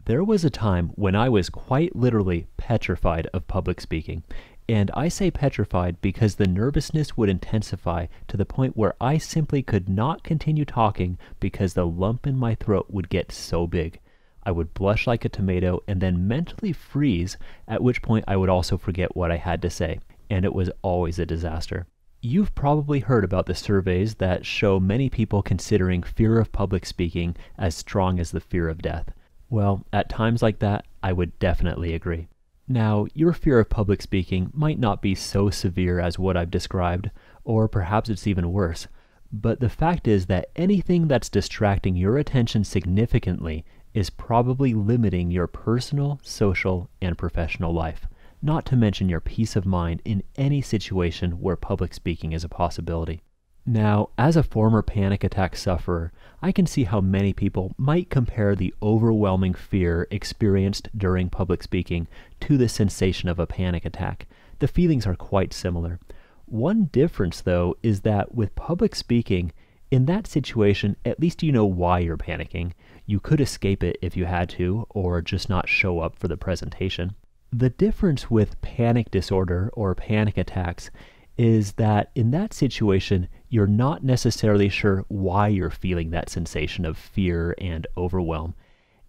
There was a time when I was quite literally petrified of public speaking. And I say petrified because the nervousness would intensify to the point where I simply could not continue talking because the lump in my throat would get so big. I would blush like a tomato and then mentally freeze, at which point I would also forget what I had to say. And it was always a disaster. You've probably heard about the surveys that show many people considering fear of public speaking as strong as the fear of death. Well, at times like that, I would definitely agree. Now, your fear of public speaking might not be so severe as what I've described, or perhaps it's even worse, but the fact is that anything that's distracting your attention significantly is probably limiting your personal, social, and professional life, not to mention your peace of mind in any situation where public speaking is a possibility. Now, as a former panic attack sufferer, I can see how many people might compare the overwhelming fear experienced during public speaking to the sensation of a panic attack. The feelings are quite similar. One difference, though, is that with public speaking, in that situation, at least you know why you're panicking. You could escape it if you had to, or just not show up for the presentation. The difference with panic disorder or panic attacks is that in that situation, you're not necessarily sure why you're feeling that sensation of fear and overwhelm.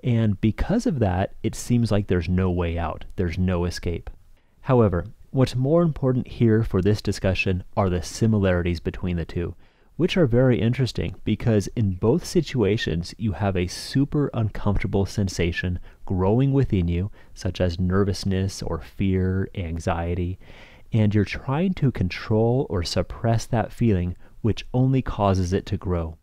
And because of that, it seems like there's no way out. There's no escape. However, what's more important here for this discussion are the similarities between the two, which are very interesting because in both situations, you have a super uncomfortable sensation growing within you, such as nervousness or fear, anxiety, and you're trying to control or suppress that feeling, which only causes it to grow.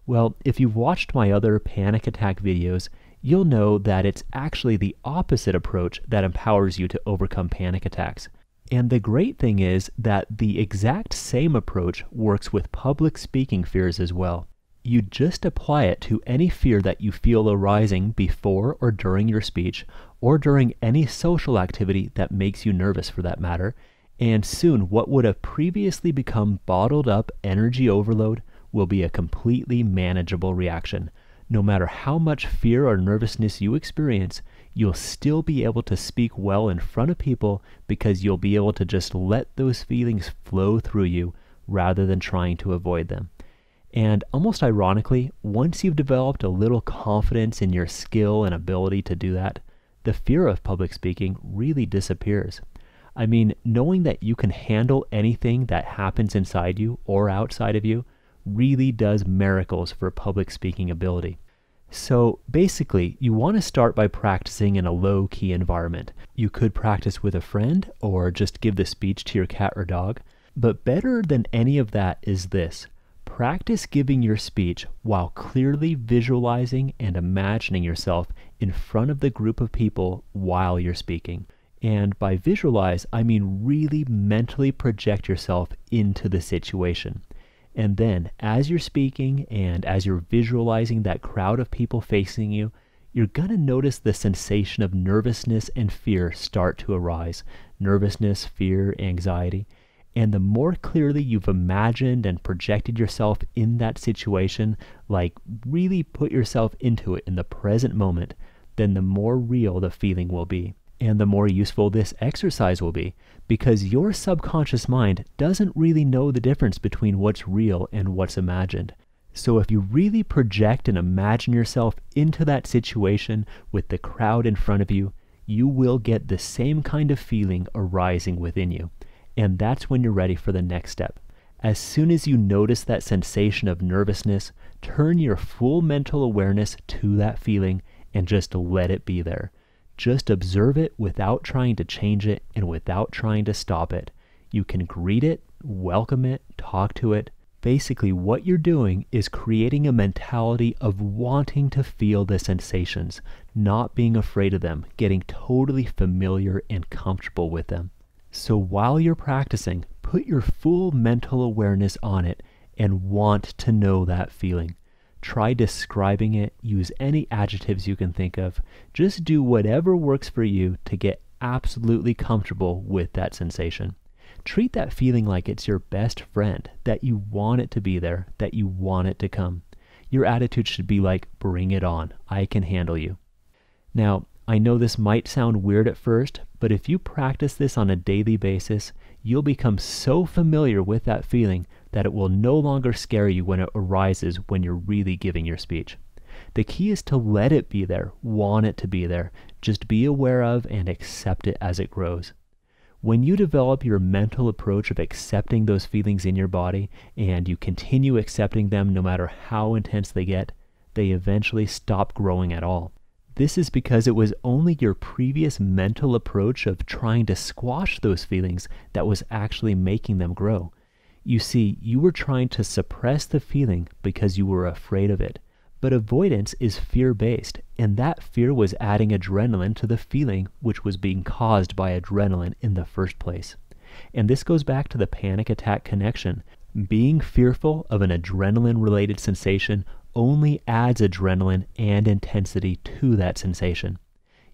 Well, if you've watched my other panic attack videos, you'll know that it's actually the opposite approach that empowers you to overcome panic attacks. And the great thing is that the exact same approach works with public speaking fears as well. You just apply it to any fear that you feel arising before or during your speech, or during any social activity that makes you nervous for that matter, and soon what would have previously become bottled up energy overload will be a completely manageable reaction. No matter how much fear or nervousness you experience, you'll still be able to speak well in front of people because you'll be able to just let those feelings flow through you rather than trying to avoid them. And almost ironically, once you've developed a little confidence in your skill and ability to do that, the fear of public speaking really disappears. I mean, knowing that you can handle anything that happens inside you or outside of you really does miracles for public speaking ability. So basically, you want to start by practicing in a low-key environment. You could practice with a friend or just give the speech to your cat or dog. But better than any of that is this. Practice giving your speech while clearly visualizing and imagining yourself in front of the group of people while you're speaking. And by visualize, I mean really mentally project yourself into the situation. And then, as you're speaking and as you're visualizing that crowd of people facing you, you're going to notice the sensation of nervousness and fear start to arise. Nervousness, fear, anxiety. And the more clearly you've imagined and projected yourself in that situation, like really put yourself into it in the present moment, then the more real the feeling will be. And the more useful this exercise will be, because your subconscious mind doesn't really know the difference between what's real and what's imagined. So if you really project and imagine yourself into that situation with the crowd in front of you, you will get the same kind of feeling arising within you. And that's when you're ready for the next step. As soon as you notice that sensation of nervousness, turn your full mental awareness to that feeling and just let it be there. Just observe it without trying to change it and without trying to stop it. You can greet it, welcome it, talk to it. Basically, what you're doing is creating a mentality of wanting to feel the sensations, not being afraid of them, getting totally familiar and comfortable with them. So while you're practicing, put your full mental awareness on it and want to know that feeling. Try describing it, use any adjectives you can think of. Just do whatever works for you to get absolutely comfortable with that sensation. Treat that feeling like it's your best friend, that you want it to be there, that you want it to come. Your attitude should be like, bring it on, I can handle you. Now, I know this might sound weird at first, but if you practice this on a daily basis, you'll become so familiar with that feeling that it will no longer scare you when it arises when you're really giving your speech. The key is to let it be there, want it to be there, just be aware of and accept it as it grows. When you develop your mental approach of accepting those feelings in your body, and you continue accepting them no matter how intense they get, they eventually stop growing at all. This is because it was only your previous mental approach of trying to squash those feelings that was actually making them grow. You see, you were trying to suppress the feeling because you were afraid of it. But avoidance is fear-based, and that fear was adding adrenaline to the feeling which was being caused by adrenaline in the first place. And this goes back to the panic attack connection. Being fearful of an adrenaline-related sensation only adds adrenaline and intensity to that sensation.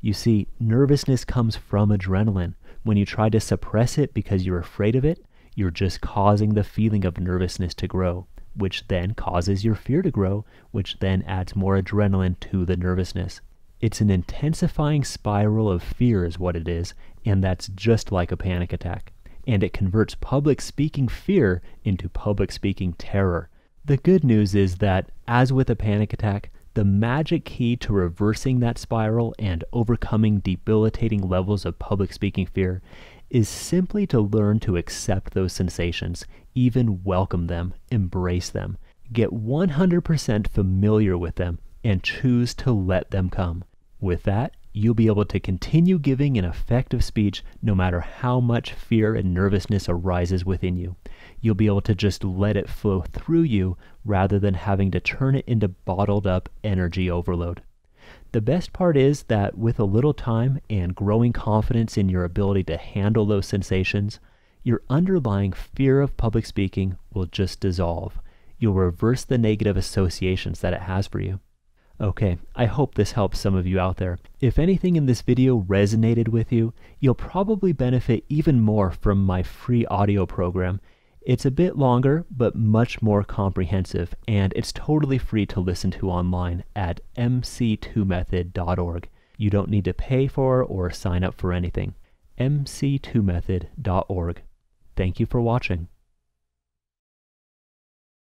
You see, nervousness comes from adrenaline. When you try to suppress it because you're afraid of it, you're just causing the feeling of nervousness to grow, which then causes your fear to grow, which then adds more adrenaline to the nervousness. It's an intensifying spiral of fear is what it is, and that's just like a panic attack. And it converts public speaking fear into public speaking terror. The good news is that, as with a panic attack, the magic key to reversing that spiral and overcoming debilitating levels of public speaking fear is simply to learn to accept those sensations, even welcome them, embrace them, get 100% familiar with them, and choose to let them come. With that, you'll be able to continue giving an effective speech no matter how much fear and nervousness arises within you. You'll be able to just let it flow through you rather than having to turn it into bottled up energy overload. The best part is that with a little time and growing confidence in your ability to handle those sensations, your underlying fear of public speaking will just dissolve. You'll reverse the negative associations that it has for you. Okay, I hope this helps some of you out there. If anything in this video resonated with you, you'll probably benefit even more from my free audio program. It's a bit longer, but much more comprehensive, and it's totally free to listen to online at mc2method.org. You don't need to pay for or sign up for anything. mc2method.org. Thank you for watching.